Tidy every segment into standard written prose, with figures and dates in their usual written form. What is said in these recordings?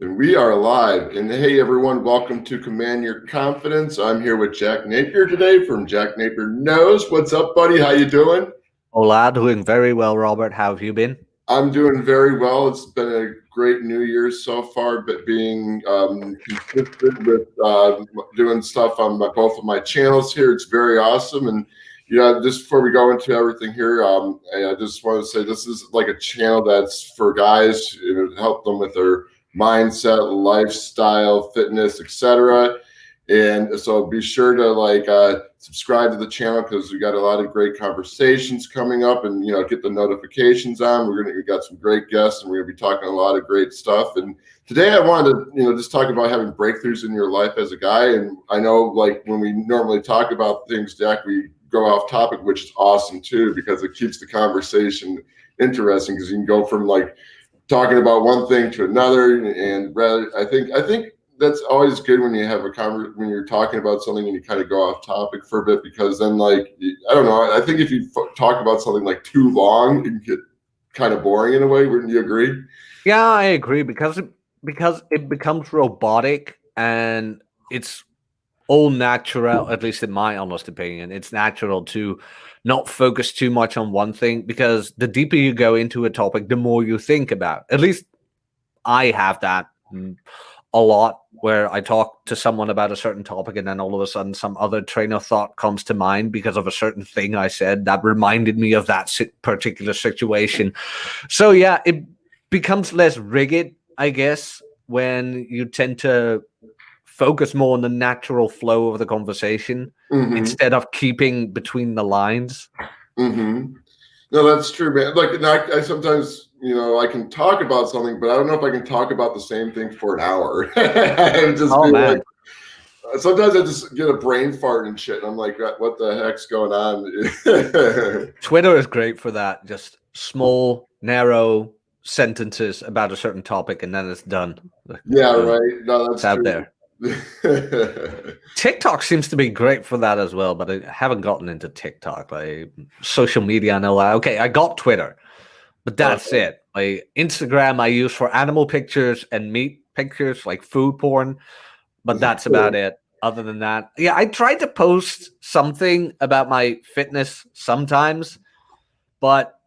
And we are live. And hey, everyone, welcome to Command Your Confidence. I'm here with Jack Napier today from Jack Napier Knows. What's up, buddy? How you doing? Hola, doing very well, Robert. How have you been? I'm doing very well. It's been a great New Year so far, but being consistent with doing stuff on both of my channels here, it's very awesome. And just before we go into everything here, I just want to say this is like a channel that's for guys, to help them with their mindset, lifestyle, fitness, etc. And so be sure to subscribe to the channel because we got a lot of great conversations coming up, and get the notifications on. We got some great guests, and we're gonna be talking a lot of great stuff. And today I wanted to just talk about having breakthroughs in your life as a guy. And I know like when we normally talk about things, Jack, we go off topic, which is awesome too, because it keeps the conversation interesting, because you can go from like talking about one thing to another. And rather, I think that's always good when you have when you're talking about something and you kind of go off topic for a bit, because then I don't know, I think if you talk about something like too long, it can get kind of boring in a way. Wouldn't you agree? Yeah, I agree because it becomes robotic and it's all natural, at least in my honest opinion. It's natural to not focus too much on one thing, because the deeper you go into a topic, the more you think about. At least I have that a lot, where I talk to someone about a certain topic and then all of a sudden some other train of thought comes to mind because of a certain thing I said that reminded me of that particular situation. So yeah, it becomes less rigid, I guess, when you tend to focus more on the natural flow of the conversation instead of keeping between the lines. No, that's true, man. Like, I sometimes, I can talk about something, but I don't know if I can talk about the same thing for an hour. Man. Sometimes I just get a brain fart and shit, and I'm like, what the heck's going on? Twitter is great for that. Just small, narrow sentences about a certain topic, and then it's done. Yeah, right. No, that's it's out true. There. TikTok seems to be great for that as well, but I haven't gotten into TikTok. Like social media, I know. Okay, I got Twitter, but that's it. Like Instagram, I use for animal pictures and meat pictures, like food porn, but that's about it. Other than that, yeah, I tried to post something about my fitness sometimes, but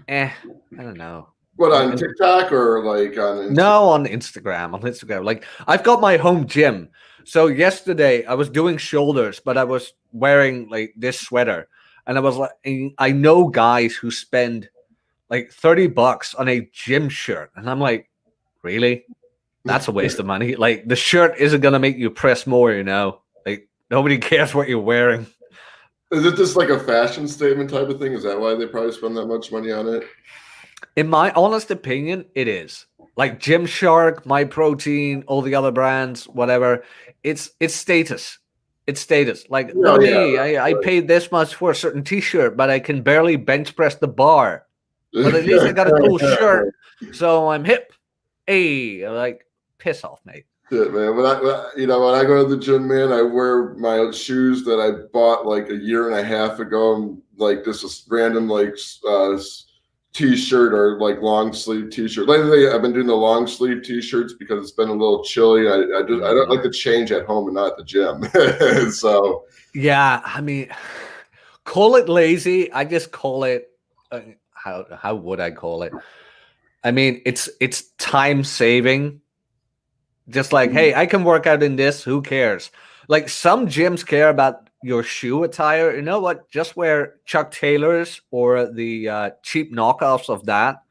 I don't know. What, on TikTok or like on Instagram? No, on Instagram. On Instagram. Like, I've got my home gym. So yesterday I was doing shoulders, but I was wearing like this sweater. And I was like, I know guys who spend like $30 on a gym shirt. And I'm like, really? That's a waste of money. Like, the shirt isn't gonna make you press more, Like, nobody cares what you're wearing. Is it just like a fashion statement type of thing? Is that why they probably spend that much money on it? In my honest opinion, it is. Like Gymshark, My Protein, all the other brands, whatever. It's status. It's status. Like, look at me. I paid this much for a certain T-shirt, but I can barely bench press the bar. But at least I got a cool shirt, so I'm hip. Hey, like, piss off, mate. Shit, man. When I go to the gym, man, I wear my shoes that I bought like a year and a half ago, and like this is random like T-shirt or like long sleeve T-shirt. Lately, I've been doing the long sleeve T-shirts because it's been a little chilly. I don't like to change at home and not at the gym. So yeah, I mean, call it lazy. I just call it. How would I call it? I mean, it's time saving. Just like, hey, I can work out in this. Who cares? Like, some gyms care about your shoe attire. You know what? Just wear Chuck Taylors or the cheap knockoffs of that.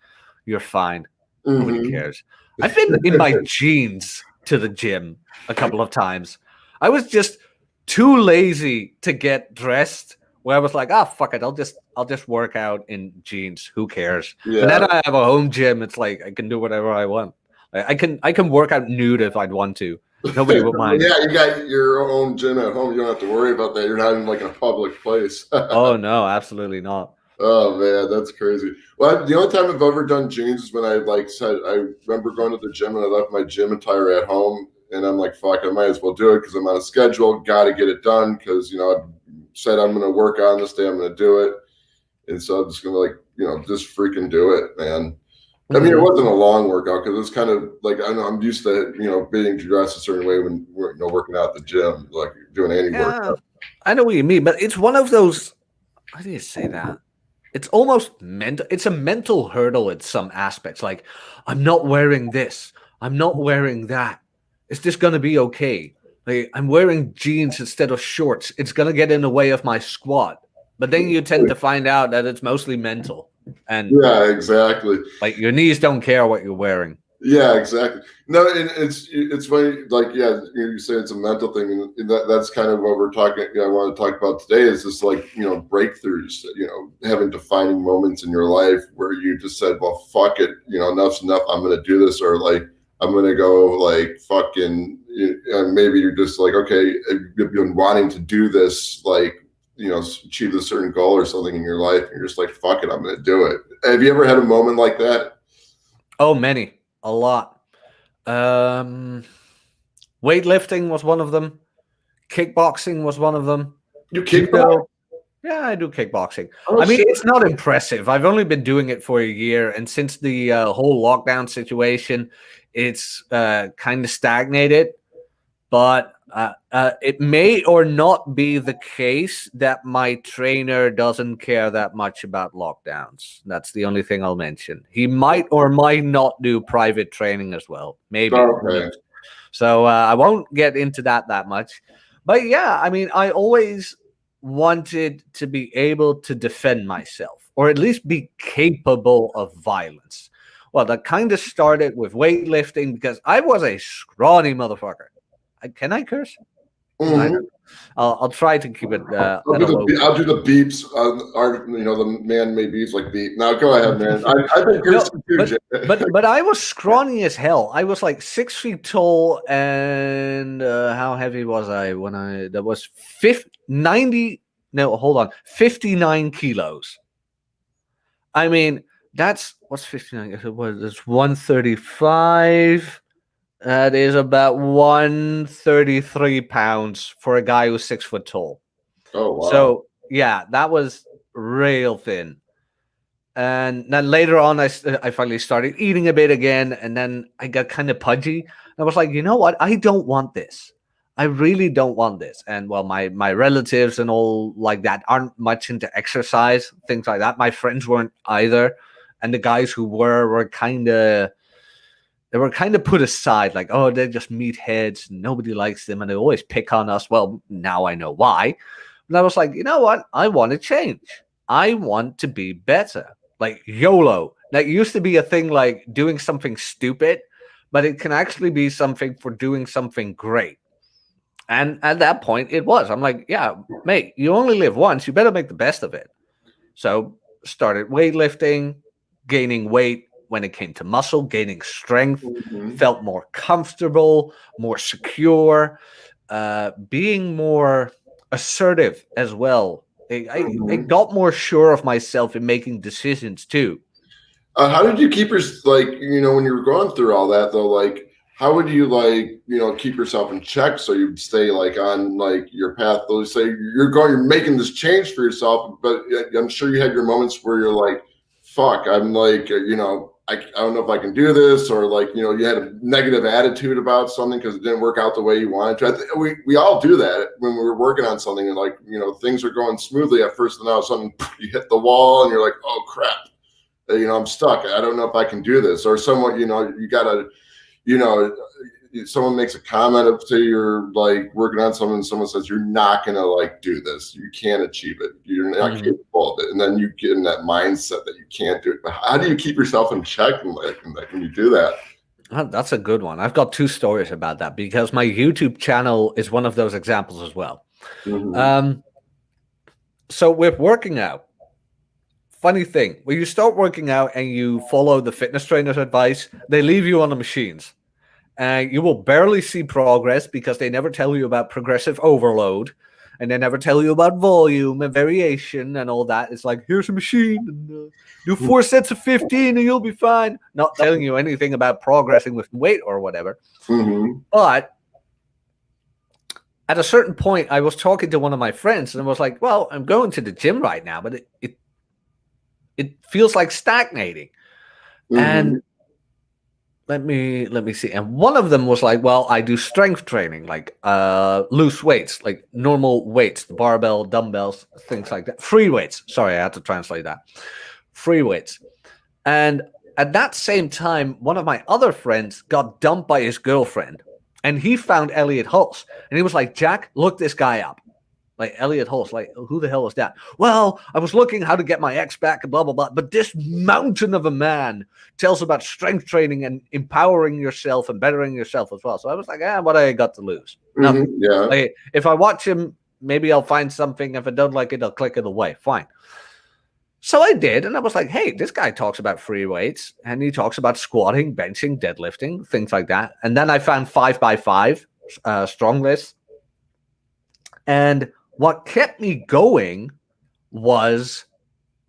You're fine. Nobody cares. I've been in my jeans to the gym a couple of times. I was just too lazy to get dressed, where I was like, fuck it, I'll just work out in jeans. Who cares? Yeah. And then I have a home gym. It's like I can do whatever I want. I can work out nude if I'd want to. Nobody would mind. Yeah, you got your own gym at home. You don't have to worry about that. You're not in like a public place. Oh no, absolutely not. Oh man, that's crazy. Well, the only time I've ever done jeans is when I remember going to the gym and I left my gym attire at home, and I'm like, fuck, I might as well do it because I'm on a schedule. Got to get it done because I said I'm going to work on this day. I'm going to do it, and so I'm just going to just freaking do it, man. I mean, it wasn't a long workout because it's kind of like I know I'm used to being dressed a certain way when we're working out at the gym, like doing any Yeah, workout. I know what you mean, but it's one of those. How do you say that? It's almost mental. It's a mental hurdle in some aspects. Like, I'm not wearing this. I'm not wearing that. Is this gonna be okay? Like, I'm wearing jeans instead of shorts. It's gonna get in the way of my squat. But then you tend to find out that it's mostly mental, and Yeah, exactly. like your knees don't care what you're wearing. Yeah, exactly. No, and it's funny. Like, yeah, you say it's a mental thing, and that's kind of what we're talking. I want to talk about today is just like breakthroughs. Having defining moments in your life where you just said, "Well, fuck it. Enough's enough. I'm going to do this," or like, "I'm going to go like fucking." And maybe you're just like, okay, you've been wanting to do this, like achieve a certain goal or something in your life, and you're just like, "Fuck it. I'm going to do it." Have you ever had a moment like that? Oh, many. A lot. Weightlifting was one of them. Kickboxing was one of them. You kickbox? Yeah, I do kickboxing. Oh, I mean, shit. it's not impressive. I've only been doing it for a year, and since the whole lockdown situation, it's kind of stagnated. But it may or not be the case that my trainer doesn't care that much about lockdowns. That's the only thing I'll mention. He might or might not do private training as well. Maybe. Okay. So I won't get into that much. But yeah, I mean, I always wanted to be able to defend myself or at least be capable of violence. Well, that kind of started with weightlifting because I was a scrawny motherfucker. Can I curse? Mm-hmm. I'll try to keep it. I'll do the beeps. The man-made beeps like beep. Now go ahead, man. I've been cursing too, but I was scrawny as hell. I was like 6 feet tall, and how heavy was I when I? That was 90. No, hold on, 59 kilos. I mean, what's 59? It's 135. That is about 133 pounds for a guy who's 6 foot tall. Oh, wow. So, yeah, that was real thin. And then later on, I finally started eating a bit again. And then I got kind of pudgy. I was like, you know what? I don't want this. I really don't want this. And well, my relatives and all like that aren't much into exercise, things like that. My friends weren't either. And the guys who were kind of... They were kind of put aside, like, oh, they're just meatheads. Nobody likes them, and they always pick on us. Well, now I know why. And I was like, you know what? I want to change. I want to be better. Like YOLO. That used to be a thing like doing something stupid, but it can actually be something for doing something great. And at that point, it was. I'm like, yeah, mate, you only live once. You better make the best of it. So started weightlifting, gaining weight. When it came to muscle, gaining strength, felt more comfortable, more secure, being more assertive as well. I got more sure of myself in making decisions too. How did you keep when you were going through all that though, like, how would you keep yourself in check so you'd stay like on like your path? Let's say you're making this change for yourself, but I'm sure you had your moments where you're like, fuck, I'm like, I don't know if I can do this, or like, you had a negative attitude about something because it didn't work out the way you wanted to. We all do that when we're working on something and like, things are going smoothly at first, and now suddenly you hit the wall and you're like, oh crap, I'm stuck. I don't know if I can do this. Or someone, you gotta, someone makes a comment of, say you're like working on something and someone says you're not gonna like do this, you can't achieve it, you're not capable of it, and then you get in that mindset that you can't do it. But how do you keep yourself in check when you do that? That's a good one. I've got 2 stories about that because my YouTube channel is one of those examples as well. So with working out, funny thing, when you start working out and you follow the fitness trainer's advice, they leave you on the machines. And you will barely see progress because they never tell you about progressive overload, and they never tell you about volume and variation and all that. It's like, here's a machine, and do 4 sets of 15 and you'll be fine. Not telling you anything about progressing with weight or whatever. But at a certain point, I was talking to one of my friends and I was like, well, I'm going to the gym right now, but it feels like stagnating. And let me see. And one of them was like, well, I do strength training, like loose weights, like normal weights, the barbell, dumbbells, things like that. Free weights. Sorry, I had to translate that. Free weights. And at that same time, one of my other friends got dumped by his girlfriend, and he found Elliot Hulse, and he was like, Jack, look this guy up. Like, Elliot Hulse, like, who the hell is that? Well, I was looking how to get my ex back and blah, blah, blah. But this mountain of a man tells about strength training and empowering yourself and bettering yourself as well. So I was like, what I got to lose? Nothing. Yeah. Like, if I watch him, maybe I'll find something. If I don't like it, I'll click it away. Fine. So I did, and I was like, hey, this guy talks about free weights, and he talks about squatting, benching, deadlifting, things like that. And then I found 5x5 strong list. And what kept me going was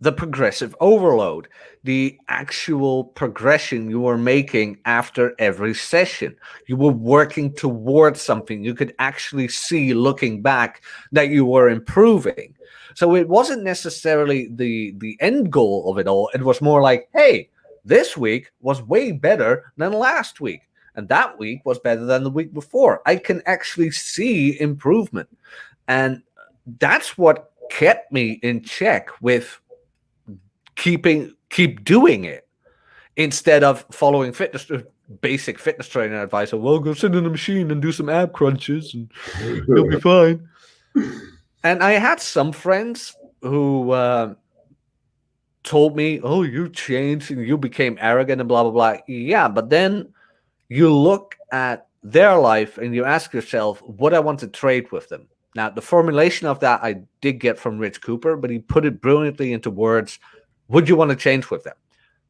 the progressive overload, the actual progression you were making after every session. You were working towards something. You could actually see, looking back, that you were improving. So it wasn't necessarily the end goal of it all. It was more like, hey, this week was way better than last week. And that week was better than the week before. I can actually see improvement. And that's what kept me in check with keep doing it, instead of following basic fitness training advice of, well, go sit in the machine and do some ab crunches and you'll be fine. And I had some friends who told me, oh, you changed and you became arrogant and blah, blah, blah. Yeah, but then you look at their life and you ask yourself, would I want to trade with them? Now, the formulation of that I did get from Rich Cooper, but he put it brilliantly into words. Would you want to change with them?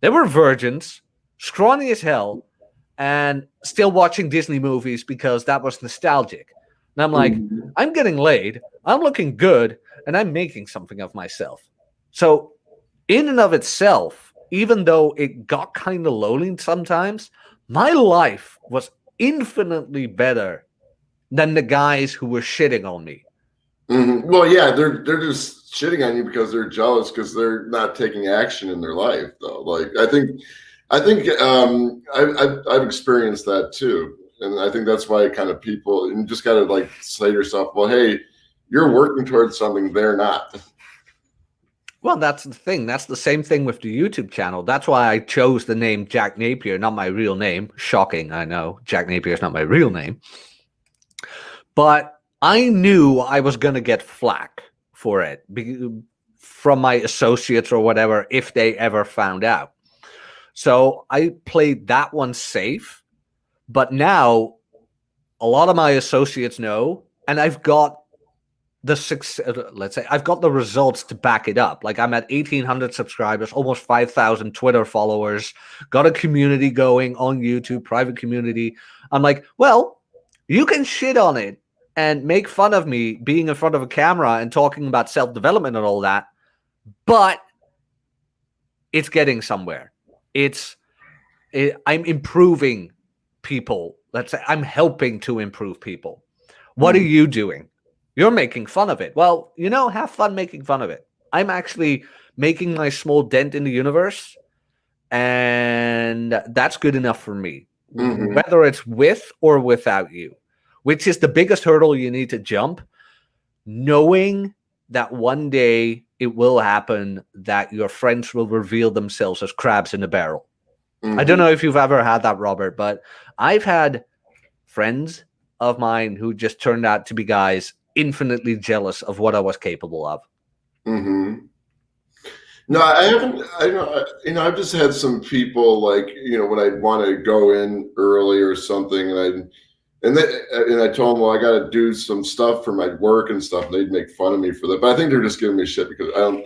They were virgins, scrawny as hell, and still watching Disney movies because that was nostalgic. And I'm like, I'm getting laid, I'm looking good, and I'm making something of myself. So in and of itself, even though it got kind of lonely sometimes, my life was infinitely better than the guys who were shitting on me. Well, yeah, they're just shitting on you because they're jealous because they're not taking action in their life, though. Like, I think I've experienced that too, and I think that's why kind of people, and you just got to like say to yourself, well, hey, you're working towards something they're not. Well, that's the thing. That's the same thing with the YouTube channel. That's why I chose the name Jack Napier, not my real name. Shocking, I know. Jack Napier is not my real name. But I knew I was going to get flack for it from my associates or whatever, if they ever found out. So I played that one safe. But now a lot of my associates know, and I've got the success, let's say I've got the results to back it up. Like, I'm at 1,800 subscribers, almost 5,000 Twitter followers, got a community going on YouTube, private community. I'm like, well, you can shit on it and make fun of me being in front of a camera and talking about self-development and all that, but it's getting somewhere. I'm improving people. Let's say I'm helping to improve people. What are you doing? You're making fun of it. Well, have fun making fun of it. I'm actually making my small dent in the universe, and that's good enough for me, whether it's with or without you. Which is the biggest hurdle you need to jump, knowing that one day it will happen that your friends will reveal themselves as crabs in a barrel. I don't know if you've ever had that, Robert, but I've had friends of mine who just turned out to be guys infinitely jealous of what I was capable of. No, I haven't. I've just had some people like, when I want to go in early or something, and I told them, well, I got to do some stuff for my work and stuff. And they'd make fun of me for that, but I think they're just giving me shit because I don't,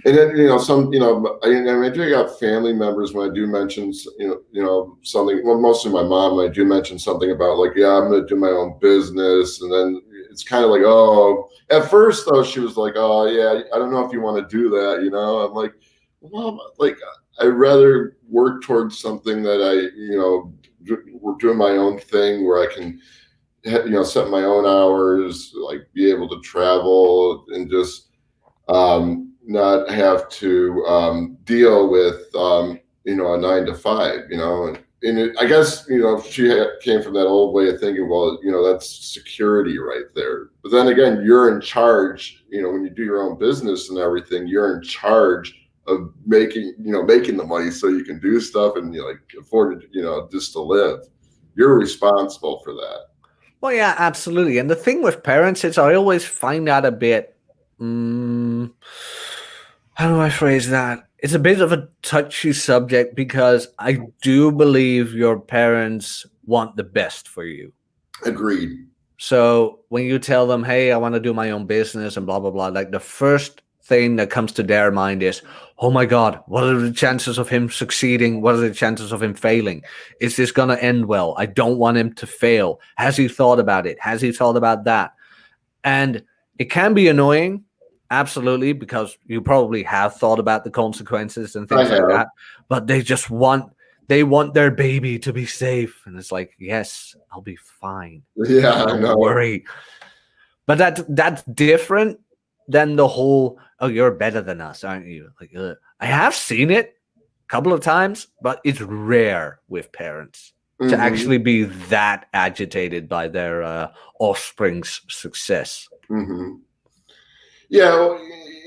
And then I do got family members when I do mention, something. Well, mostly my mom. When I do mention something about like, yeah, I'm going to do my own business, and then it's kind of like, oh. At first, though, she was like, oh yeah, I don't know if you want to do that. I'm like, well, like I'd rather work towards something that we're doing my own thing where I can, set my own hours, like be able to travel and just not have to deal with a 9 to 5, and I guess, she came from that old way of thinking, well, that's security right there. But then again, you're in charge, when you do your own business and everything, you're in charge of making the money so you can do stuff and you like afford it, just to live. You're responsible for that. Well, yeah, absolutely. And the thing with parents is I always find that a bit, how do I phrase that? It's a bit of a touchy subject because I do believe your parents want the best for you. Agreed. So when you tell them, hey, I want to do my own business and blah, blah, blah, like the first thing that comes to their mind is, oh my God, what are the chances of him succeeding? What are the chances of him failing? Is this going to end well? I don't want him to fail. Has he thought about it? Has he thought about that? And it can be annoying, absolutely, because you probably have thought about the consequences and things like that. But they want their baby to be safe. And it's like, yes, I'll be fine. Yeah, I know. Don't worry. But that's different than the whole, oh, you're better than us, aren't you? Like, I have seen it a couple of times, but it's rare with parents to actually be that agitated by their offspring's success. Yeah,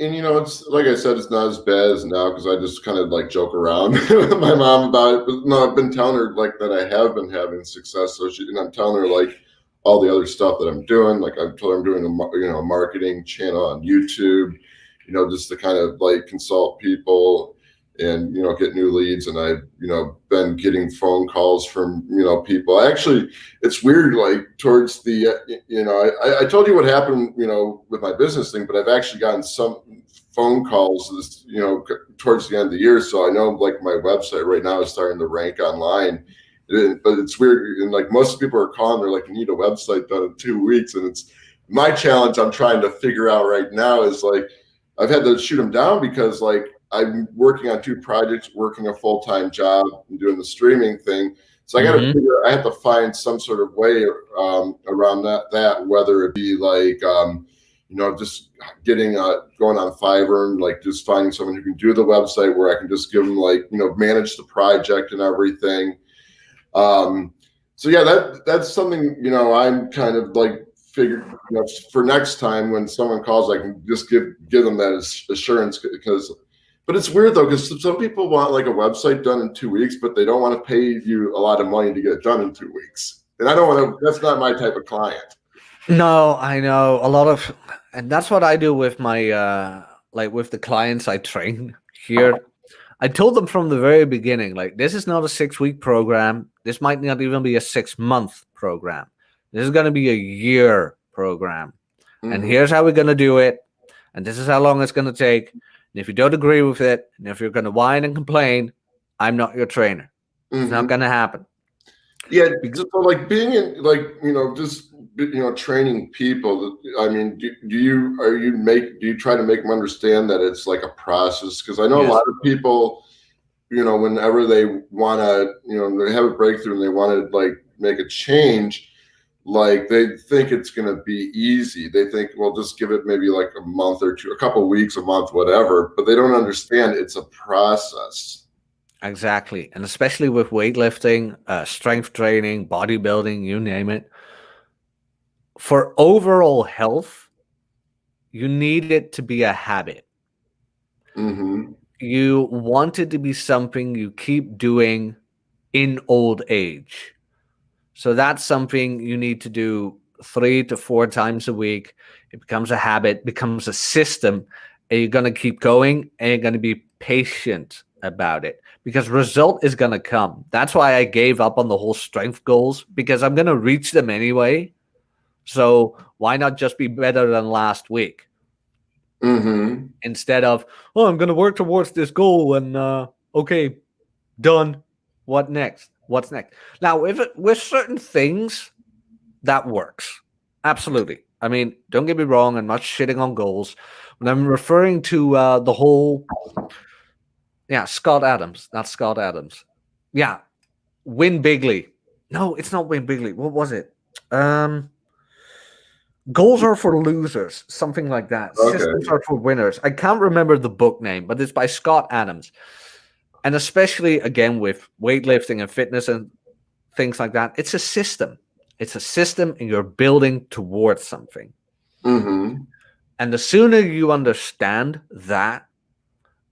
and it's like I said, it's not as bad as now because I just kind of like joke around with my mom about it. But no, I've been telling her like that I have been having success. So and I'm telling her like all the other stuff that I'm doing. Like I've told her I'm doing a marketing channel on YouTube, just to kind of like consult people and get new leads. And I've been getting phone calls from people. Actually, it's weird, like towards the I told you what happened with my business thing, but I've actually gotten some phone calls this towards the end of the year. So I know like my website right now is starting to rank online. But it's weird, and like most people are calling, they're like, you need a website done in 2 weeks. And it's my challenge I'm trying to figure out right now is like I've had to shoot them down because like I'm working on 2 projects, working a full-time job and doing the streaming thing. So I got to I have to find some sort of way around that, whether it be like, just getting, going on Fiverr and like just finding someone who can do the website where I can just give them like, manage the project and everything. So yeah, that's something, I'm kind of like figured, for next time when someone calls, I can just give them that assurance but it's weird though, because some people want like a website done in 2 weeks, but they don't want to pay you a lot of money to get it done in 2 weeks. And I don't want to, that's not my type of client. No, I know and that's what I do with my, like with the clients I train here. I told them from the very beginning, like, this is not a 6-week program. This might not even be a 6-month program. This is going to be a year program. And here's how we're going to do it. And this is how long it's going to take. And if you don't agree with it, and if you're going to whine and complain, I'm not your trainer. It's not going to happen. Yeah, so like being in, like, just training people. I mean, do you try to make them understand that it's like a process? Because I know a lot of people, whenever they want to, they have a breakthrough and they want to like make a change, like they think it's going to be easy. They think, well, just give it maybe like a month or two, a couple of weeks, a month, whatever. But they don't understand it's a process. Exactly. And especially with weightlifting, strength training, bodybuilding, you name it. For overall health, you need it to be a habit. You want it to be something you keep doing in old age. So that's something you need to do 3 to 4 times a week. It becomes a habit, becomes a system, and you're going to keep going, and you're going to be patient about it because result is going to come. That's why I gave up on the whole strength goals, because I'm going to reach them anyway. So why not just be better than last week? Instead of, oh, I'm going to work towards this goal and okay, done. What next? What's next? Now, with certain things, that works. Absolutely. I mean, don't get me wrong. I'm not shitting on goals. When I'm referring to the whole, Scott Adams, not Scott Adams. Yeah, win bigly. No, it's not win bigly. What was it? Goals are for losers, something like that. Okay. Systems are for winners. I can't remember the book name, but it's by Scott Adams. And especially again with weightlifting and fitness and things like that, it's a system. It's a system, and you're building towards something. Mm-hmm. And the sooner you understand that,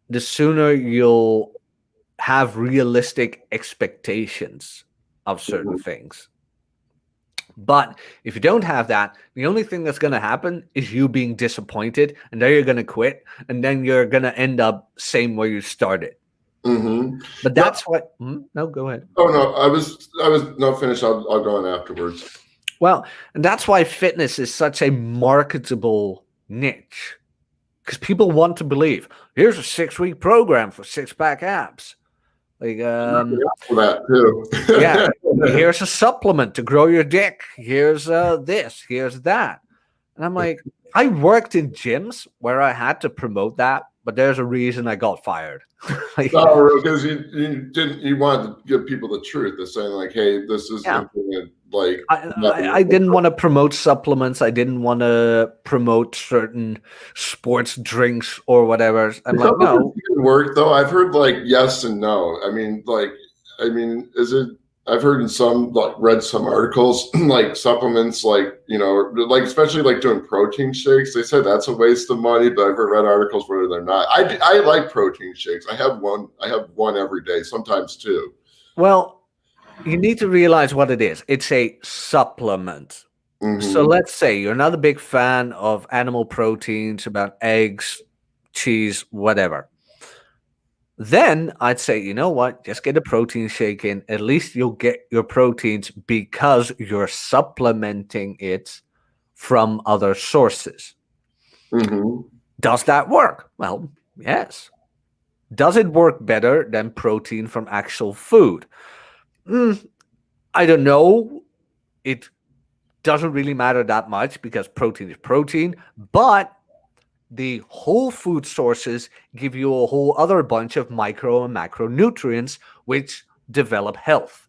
the sooner you'll have realistic expectations of certain things. But if you don't have that, the only thing that's going to happen is you being disappointed, and then you're going to quit, and then you're going to end up same where you started. Mm-hmm. But that's what. No, go ahead. Oh no, I was not finished. I'll go on afterwards. Well, and that's why fitness is such a marketable niche, because people want to believe here's a 6-week program for 6-pack abs. Like, for that too. yeah, here's a supplement to grow your dick. Here's this, here's that. And I'm like, I worked in gyms where I had to promote that, but there's a reason I got fired. Like, because you wanted to give people the truth. They're saying like, hey, this is something that, like, I didn't want to promote supplements. I didn't want to promote certain sports drinks or whatever. I'm like, no. It work though. I've heard like yes and no. I mean, is it? I've heard in some, like, read some articles like supplements, like, you know, like especially like doing protein shakes. They said that's a waste of money, but I've read articles where they're not. I like protein shakes. I have one every day, sometimes two. Well, you need to realize what it is. It's a supplement. Mm-hmm. So let's say you're not a big fan of animal proteins, about eggs, cheese, whatever. Then I'd say, you know what? Just get a protein shake in. At least you'll get your proteins because you're supplementing it from other sources. Mm-hmm. Does that work? Well, yes. Does it work better than protein from actual food? I don't know. It doesn't really matter that much because protein is protein, but the whole food sources give you a whole other bunch of micro and macronutrients which develop health.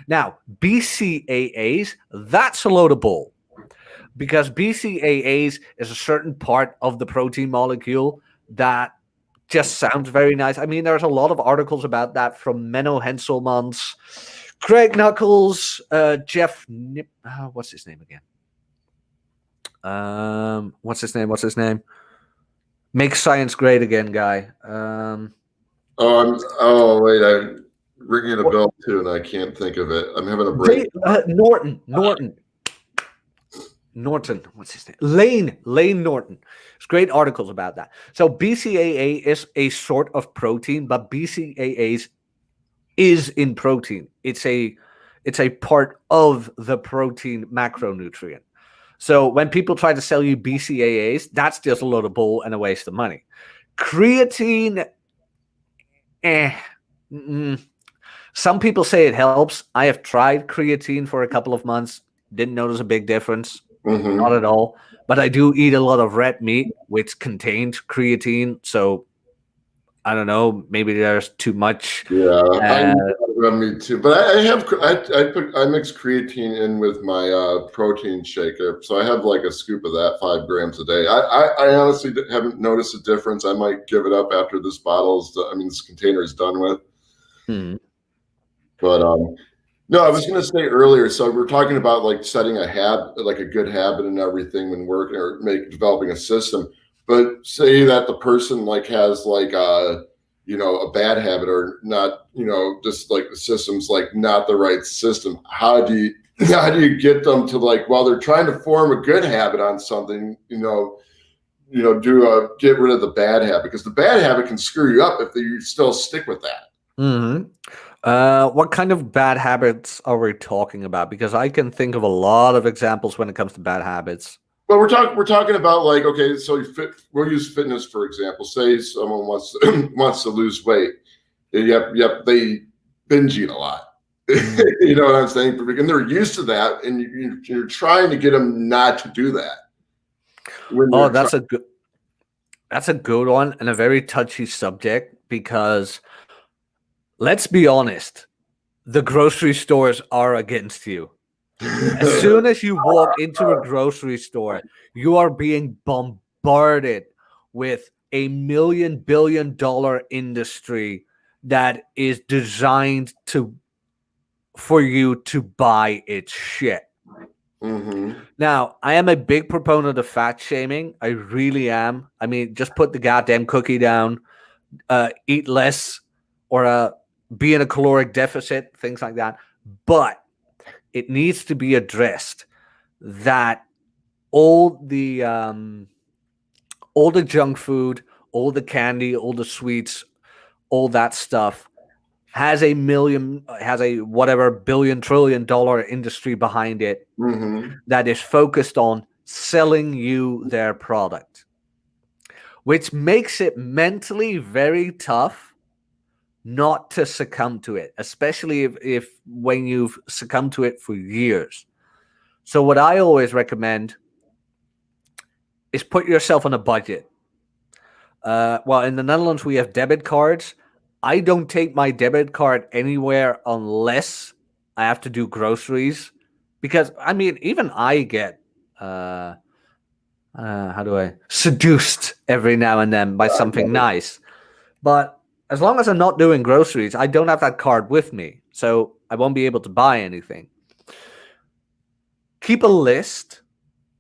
Now, BCAAs, that's a load of bull, because BCAAs is a certain part of the protein molecule that just sounds very nice. I mean, there's a lot of articles about that from Menno Henselmans, Craig Knuckles, Jeff what's his name again? What's his name? Make science great again, guy. I'm ringing a bell too, and I can't think of it. I'm having a break. Norton. What's his name? Lane Norton. There's great articles about that. So BCAA is a sort of protein, but BCAAs is in protein. It's a part of the protein macronutrient. So when people try to sell you BCAAs, that's just a load of bull and a waste of money. Creatine, some people say it helps. I have tried creatine for a couple of months. Didn't notice a big difference. Mm-hmm. Not at all. But I do eat a lot of red meat, which contains creatine. So I don't know. Maybe there's too much. Yeah, I me too. But I mix creatine in with my protein shaker, so I have like a scoop of that, 5 grams a day. I honestly haven't noticed a difference. I might give it up after this this container is done with. But no, I was going to say earlier. So we're talking about like setting a habit, like a good habit and everything when working or developing a system. But say that the person like has like a bad habit or not, just like the system's like not the right system. How do you get them to, like, while they're trying to form a good habit on something, get rid of the bad habit, because the bad habit can screw you up if you still stick with that. Mm-hmm. What kind of bad habits are we talking about? Because I can think of a lot of examples when it comes to bad habits. Well, we're talking about, like, okay, so we'll use fitness for example. Say someone wants to lose weight. Yep, they binge eat a lot. You know what I'm saying? And they're used to that, and you're trying to get them not to do that. That's a good one, and a very touchy subject, because let's be honest, the grocery stores are against you. As soon as you walk into a grocery store, you are being bombarded with a $1 billion industry that is designed for you to buy its shit. Mm-hmm. Now, I am a big proponent of fat shaming. I really am. I mean, just put the goddamn cookie down, eat less, or be in a caloric deficit, things like that. But it needs to be addressed that all the junk food, all the candy, all the sweets, all that stuff has a whatever billion-trillion-dollar industry behind it Mm-hmm. that is focused on selling you their product, which makes it mentally very tough not to succumb to it, especially if when you've succumbed to it for years. So what I always recommend is put yourself on a budget. Well, in the Netherlands, we have debit cards. I don't take my debit card anywhere unless I have to do groceries. Because, I mean, even I get, how do I, seduced every now and then by something nice. But as long as I'm not doing groceries, I don't have that card with me. So I won't be able to buy anything. Keep a list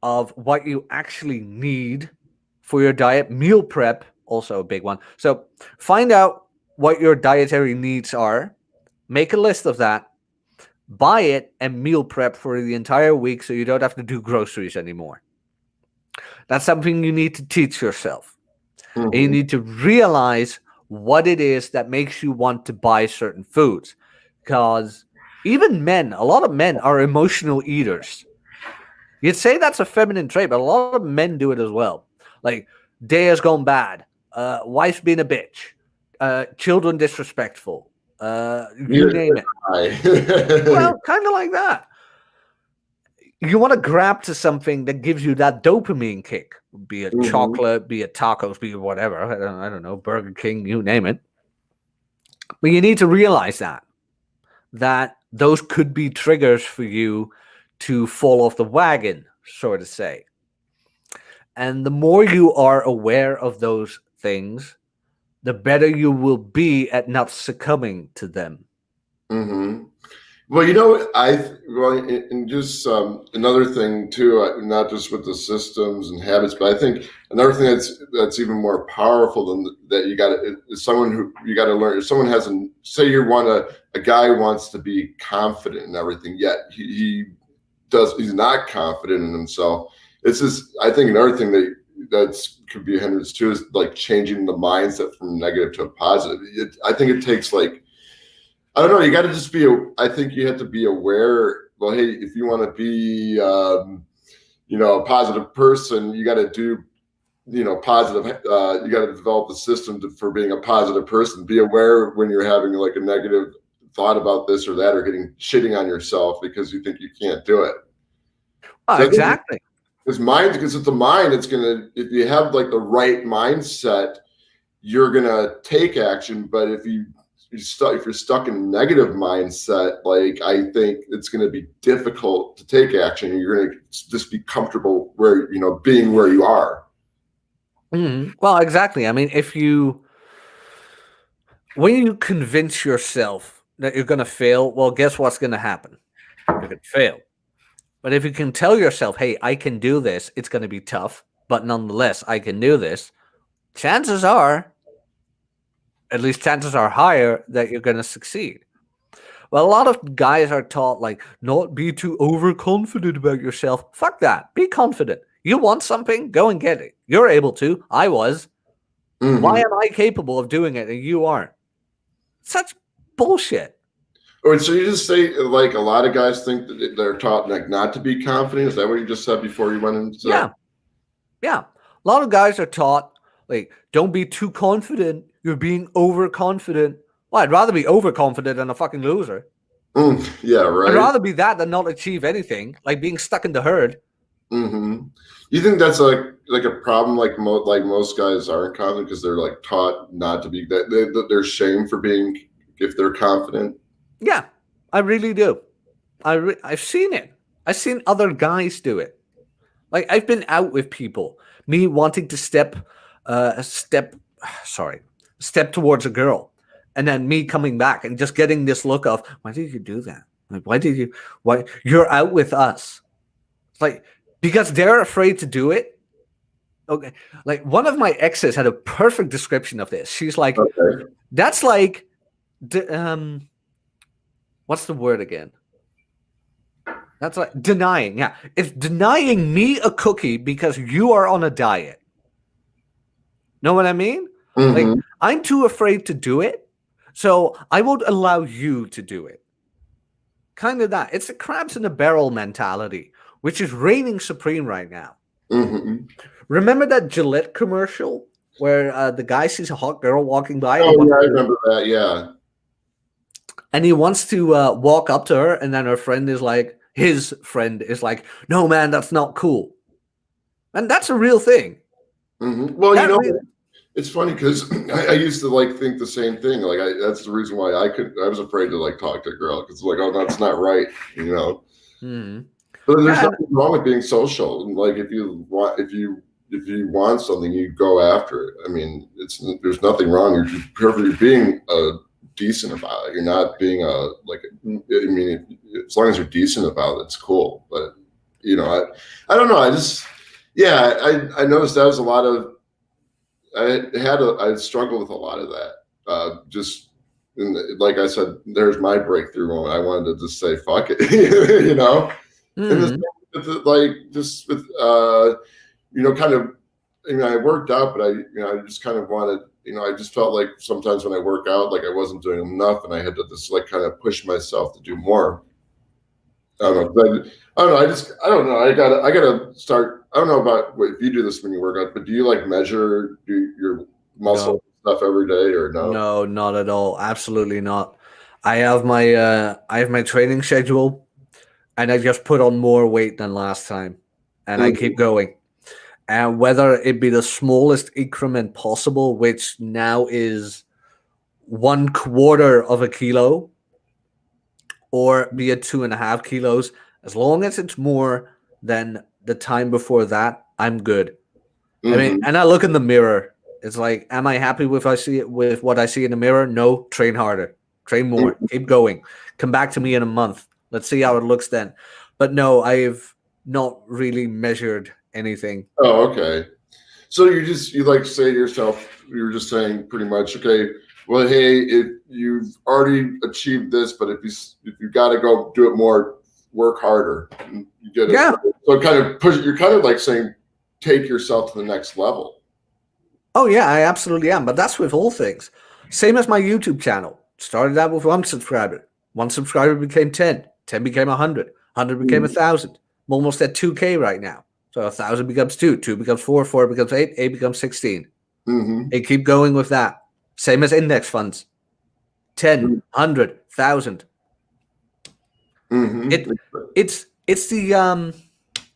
of what you actually need for your diet. Meal prep, also a big one. So find out what your dietary needs are, make a list of that, buy it, and meal prep for the entire week so you don't have to do groceries anymore. That's something you need to teach yourself. Mm-hmm. And you need to realize what it is that makes you want to buy certain foods. Because even men, a lot of men are emotional eaters. You'd say that's a feminine trait, but a lot of men do it as well. Like, day has gone bad, wife's being a bitch, children disrespectful, you name it. Well, kind of like that. You want to grab to something that gives you that dopamine kick, be it chocolate, be it tacos, be it whatever. I don't know, Burger King, you name it. But you need to realize that those could be triggers for you to fall off the wagon, so to say. And the more you are aware of those things, the better you will be at not succumbing to them. Mm-hmm. Well, and just another thing too, not just with the systems and habits, but I think another thing that's even more powerful than that, you got to is someone who you got to learn. If someone hasn't, say you want a guy who wants to be confident in everything, yet he's not confident in himself. It's just, I think another thing that's could be a hindrance too is like changing the mindset from negative to a positive. I think it takes like, I don't know. You got to just I think you have to be aware. Well, hey, if you want to be, a positive person, you got to do, positive. You got to develop the system for being a positive person. Be aware when you're having like a negative thought about this or that, or shitting on yourself because you think you can't do it. Oh, so exactly. Because it's the mind. It's gonna, if you have like the right mindset, you're gonna take action. But if you're stuck in a negative mindset, like I think it's going to be difficult to take action. You're going to just be comfortable being where you are. Mm-hmm. Well, exactly. I mean, when you convince yourself that you're going to fail, well, guess what's going to happen? You're going to fail. But if you can tell yourself, hey, I can do this, it's going to be tough, but nonetheless, I can do this, chances are higher that you're going to succeed. Well, a lot of guys are taught, like, not be too overconfident about yourself. Fuck that. Be confident. You want something? Go and get it. You're able to. I was. Mm-hmm. Why am I capable of doing it and you aren't? Such bullshit. Oh, so you just say, like, a lot of guys think that they're taught, like, not to be confident? Is that what you just said before you went into that? Yeah. A lot of guys are taught, like, don't be too confident. You're being overconfident. Well, I'd rather be overconfident than a fucking loser. Yeah, right. I'd rather be that than not achieve anything, like being stuck in the herd. Mm-hmm. You think that's like a problem? Like most guys aren't confident because they're like taught not to be that. They're shamed for being if they're confident. Yeah, I really do. I've seen it. I've seen other guys do it. Like I've been out with people, me wanting to step towards a girl, and then me coming back and just getting this look of, why did you do that? Like, why you're out with us? It's like, because they're afraid to do it. Okay. Like one of my exes had a perfect description of this. She's like, Okay. that's like, what's the word again? That's like denying. Yeah. It's denying me a cookie because you are on a diet. Know what I mean? Mm-hmm. Like, I'm too afraid to do it, so I won't allow you to do it. Kind of that. It's the crabs in a barrel mentality, which is reigning supreme right now. Mm-hmm. Remember that Gillette commercial where the guy sees a hot girl walking by? Oh, yeah, I remember that, yeah. And he wants to walk up to her, and then his friend is like, no, man, that's not cool. And that's a real thing. Mm-hmm. Well, it's funny because I used to like think the same thing. Like that's the reason why I was afraid to like talk to a girl because like, oh, that's not right, Mm-hmm. But there's nothing wrong with being social. And like if you want something, you go after it. I mean, there's nothing wrong. You're being decent about it. You're not being as long as you're decent about it, it's cool. But I don't know. I noticed that was a lot of. I struggled with a lot of that. Like I said, there's my breakthrough moment. I wanted to just say fuck it, Mm-hmm. And just with kind of. I worked out, but I just kind of wanted. I just felt like sometimes when I work out, like I wasn't doing enough, and I had to just like kind of push myself to do more. I don't know. I don't know. I gotta start. I don't know about if you do this when you work out, but do you like measure your muscle stuff every day or no? No, not at all. Absolutely not. I have my training schedule, and I just put on more weight than last time, and I keep going. And whether it be the smallest increment possible, which now is 1/4 of a kilo, or be it 2.5 kilos, as long as it's more than the time before that, I'm good. Mm-hmm. I mean, and I look in the mirror. It's like, am I happy with what I see in the mirror? No, train harder, train more, keep going. Come back to me in a month. Let's see how it looks then. But no, I've not really measured anything. Oh, okay. So you like say to yourself, you're just saying pretty much, okay, well, hey, if you've already achieved this, but if you got to go do it more, work harder. You get it. Yeah. So kind of push. You're kind of like saying, take yourself to the next level. Oh yeah, I absolutely am. But that's with all things. Same as my YouTube channel. Started out with 1 subscriber. 1 subscriber became 10. 10 became 100. 100 became 1,000. I'm almost at 2K right now. So 1,000 becomes 2. 2 becomes 4. 4 becomes 8. 8 becomes 16. Mm-hmm. And keep going with that. Same as index funds. 10, 100, 1,000. Mm-hmm. It's the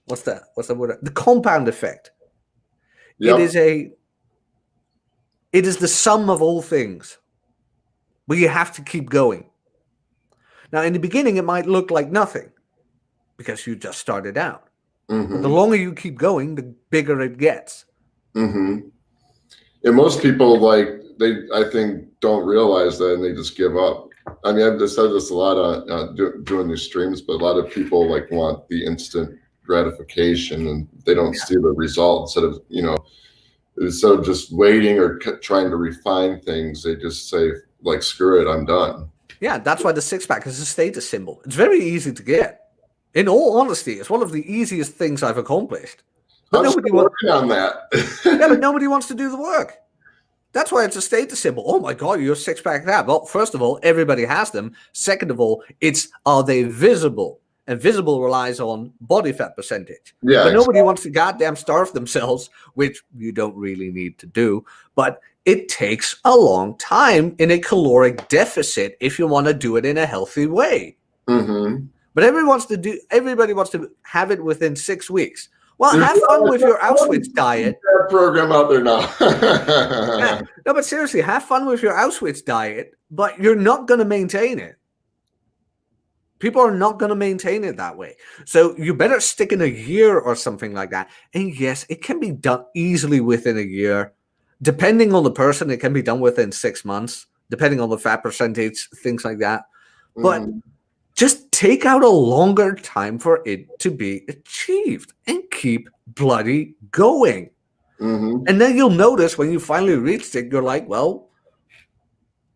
what's the word? The compound effect. Yep. It is the sum of all things. But you have to keep going. Now, in the beginning, it might look like nothing because you just started out. Mm-hmm. But the longer you keep going, the bigger it gets. Mm-hmm. And most people I think don't realize that, and they just give up. I mean, I've said this a lot on doing these streams, but a lot of people want the instant gratification, and they don't see the result. Instead of just waiting or trying to refine things, they just say like, "Screw it, I'm done." Yeah, that's why the 6-pack is a status symbol. It's very easy to get. In all honesty, it's one of the easiest things I've accomplished. But nobody working on that. Yeah, but nobody wants to do the work. That's why it's a status symbol. Oh my God, you're 6-pack that. Well, first of all, everybody has them. Second of all, are they visible? And visible relies on body fat percentage. Yeah, but nobody wants to goddamn starve themselves, which you don't really need to do. But it takes a long time in a caloric deficit if you want to do it in a healthy way. Mm-hmm. But everybody wants to have it within 6 weeks. Well, have fun with your Auschwitz diet. Program out there now. Yeah. No, but seriously, have fun with your Auschwitz diet, but you're not going to maintain it. People are not going to maintain it that way. So you better stick in a year or something like that. And yes, it can be done easily within a year. Depending on the person, it can be done within 6 months. depending on the fat percentage, things like that. But Mhm. just take out a longer time for it to be achieved and keep bloody going. Mhm. And then you'll notice when you finally reach it, you're like, well,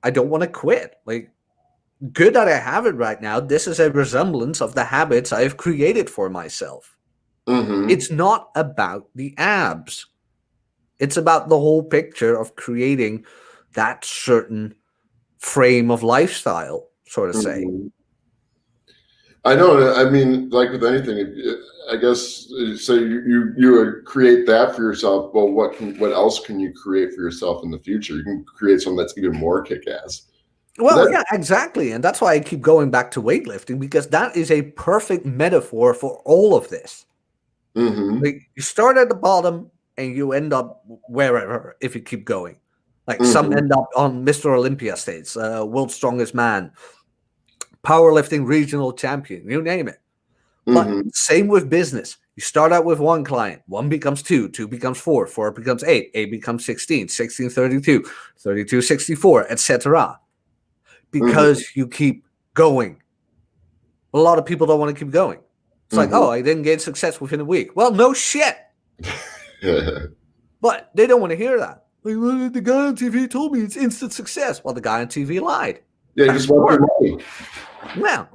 I don't want to quit. Like, good that I have it right now. This is a resemblance of the habits I've created for myself. Mhm. It's not about the abs. It's about the whole picture of creating that certain frame of lifestyle, sort of say. Mhm. I know. I mean, like with anything, I guess say you would create that for yourself. Well, what else can you create for yourself in the future? You can create something that's even more kick ass. But Well, that. yeah, exactly. And that's why I keep going back to weightlifting, because that is a perfect metaphor for all of this. Mm-hmm. Like, you start at the bottom and you end up wherever if you keep going. Like, some Mm-hmm. end up on Mr. Olympia stage, World's Strongest Man, powerlifting regional champion, you name it. But Mm-hmm. same with business. You start out with one client, one becomes two, two becomes four, four becomes eight, eight becomes 16, 16, 32, 32, 64, etc. Mm-hmm. Because you keep going. A lot of people don't want to keep going. It's like, Mm-hmm. oh, I didn't get success within a week. Well, no shit. Yeah. But they don't want to hear that. Like, well, the guy on TV told me it's instant success. Well, the guy on TV lied. Yeah, you Back just to want their work. money. Yeah.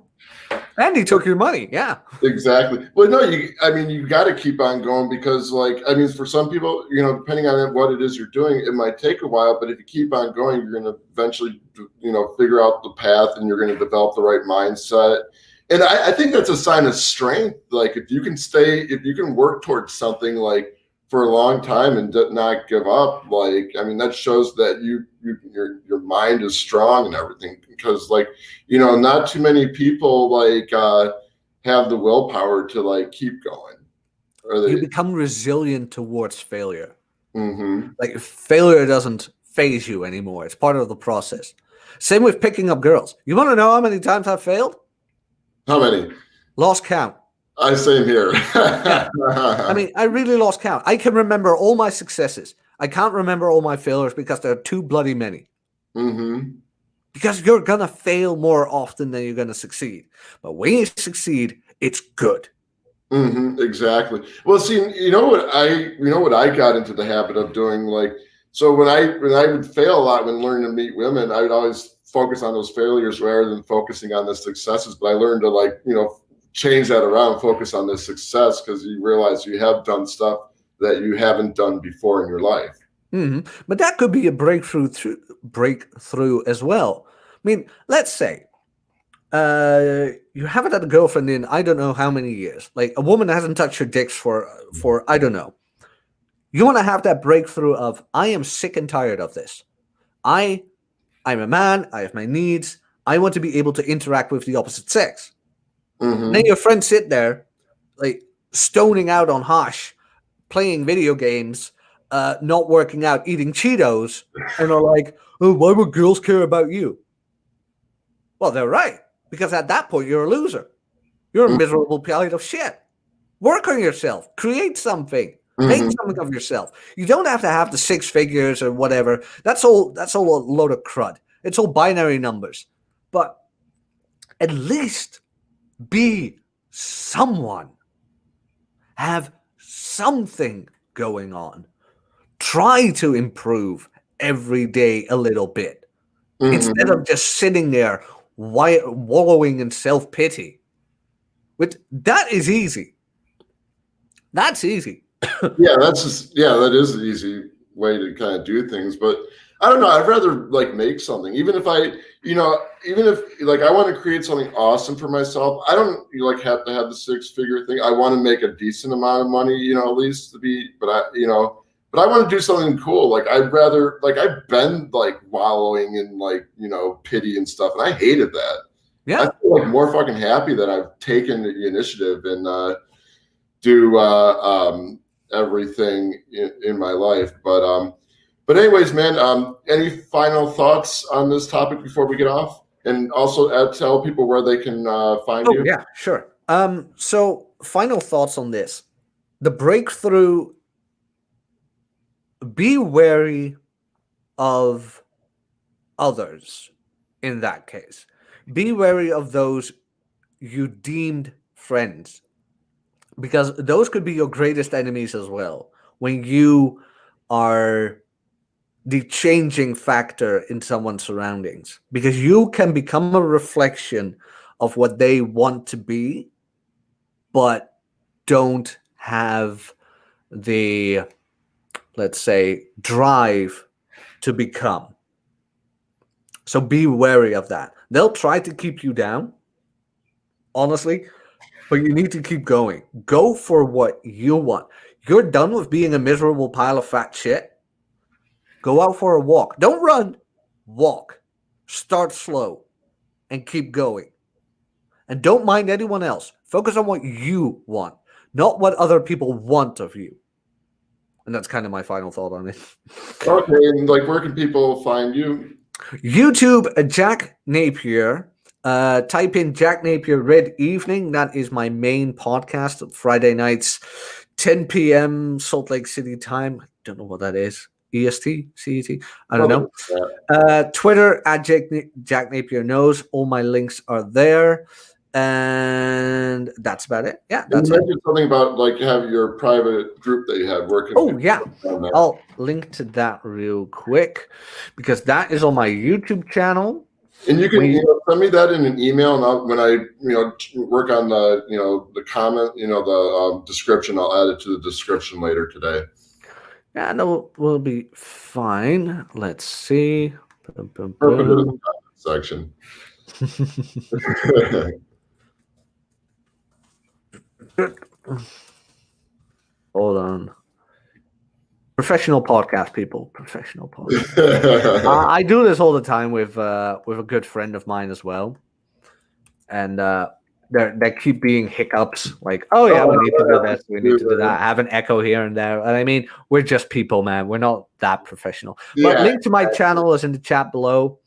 And he took your money. Yeah. Exactly. Well, no, I mean, you got to keep on going because, like, I mean, for some people, depending on what it is you're doing, it might take a while, but if you keep on going, you're going to eventually, figure out the path and you're going to develop the right mindset. And I think that's a sign of strength. Like, if you can work towards something like for a long time and not give up, like, I mean, that shows that your mind is strong and everything because, like, not too many people, like, have the willpower to like keep going. Or You they. become resilient towards failure. Mm-hmm. Like, failure doesn't phase you anymore. It's part of the process. Same with picking up girls. You want to know how many times I've failed? How many? Lost count. I same here. Yeah. I mean, I really lost count. I can remember all my successes. I can't remember all my failures because there are too bloody many. Mm-hmm. Because you're going to fail more often than you're going to succeed. But when you succeed, it's good. Mm-hmm. Exactly. Well, see, you know what I got into the habit of doing, like, so when I would fail a lot when learning to meet women, I would always focus on those failures rather than focusing on the successes. But I learned to, like, change that around, focus on the success because you realize you have done stuff that you haven't done before in your life. But that could be a breakthrough as well. I mean, let's say you haven't had a girlfriend in I don't know how many years. Like, a woman hasn't touched your dicks for I don't know. You want to have that breakthrough of, I am sick and tired of this. I'm a man. I have my needs. I want to be able to interact with the opposite sex. And then Mm-hmm. your friends sit there, like, stoning out on hash, playing video games, not working out, eating Cheetos, and are like, oh, why would girls care about you? Well, they're right. Because at that point, you're a loser. You're a miserable pile of shit. Work on yourself. Create something. Make Mm-hmm. something of yourself. You don't have to have the six figures or whatever. That's all a load of crud. It's all binary numbers. But at least be someone. Have something going on. Try to improve every day a little bit instead Mm-hmm. of just sitting there wallowing in self-pity. That is easy. That's easy. Yeah, that is an easy way to kind of do things. But I don't know. I'd rather like make something, even if like I want to create something awesome for myself. I don't like have to have the six-figure thing. I want to make a decent amount of money, at least to be. But I want to do something cool. Like I'd rather like I've been like wallowing in like pity and stuff, and I hated that. I Yeah. feel like more fucking happy that I've taken the initiative and do everything in my life. But anyways, man, any final thoughts on this topic before we get off? And also tell people where they can find Oh, you. yeah, sure. So final thoughts on this. The breakthrough, be wary of others in that case. Be wary of those you deemed friends, because those could be your greatest enemies as well when you are the changing factor in someone's surroundings, because you can become a reflection of what they want to be but don't have the, let's say, drive to become. So be wary of that. They'll try to keep you down, honestly, but you need to keep going. Go for what you want. You're done with being a miserable pile of fat shit. Go out for a walk. Don't run. Walk. Start slow and keep going. And don't mind anyone else. Focus on what you want, not what other people want of you. And that's kind of my final thought on it. Okay, and like, where can people find you? YouTube, Jack Napier. Type in Jack Napier Red Evening. That is my main podcast, Friday nights, 10 p.m. Salt Lake City time. Don't know what that is. EST, CET. I don't know. Twitter at Jack Napier Knows. All my links are there. And that's about it. Yeah, that's you mentioned something about like have your private group that you had working. Oh yeah, I'll link to that real quick because that is on my YouTube channel. And you can send me that in an email, and when I work on the the comment, the description, I'll add it to the description later today. Yeah, no, we'll be fine. Let's see. Boom, boom, boom. Put it in the comment section. Hold on. Professional podcast, people. Professional podcast. I do this all the time with a good friend of mine as well, and there keep being hiccups. Like, oh yeah, we need to do this, we need to do that. I have an echo here and there, and I mean, we're just people, man. We're not that professional. But link to my channel is in the chat below,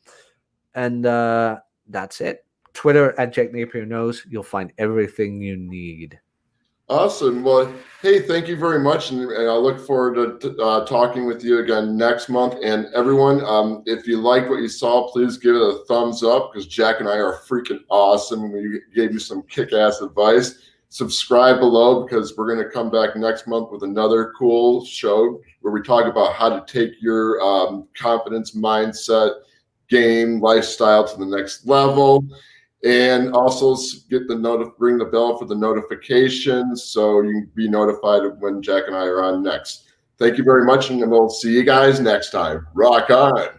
and that's it. Twitter at Jack Napier Knows. You'll find everything you need. Awesome. Well, hey, thank you very much, and I look forward to talking with you again next month. And everyone, if you liked what you saw, please give it a thumbs up because Jack and I are freaking awesome. We gave you some kick-ass advice. Subscribe below because we're going to come back next month with another cool show where we talk about how to take your confidence, mindset, game, lifestyle to the next level. And also ring the bell for the notifications so you can be notified of when Jack and I are on next. Thank you very much, and we'll see you guys next time. Rock on.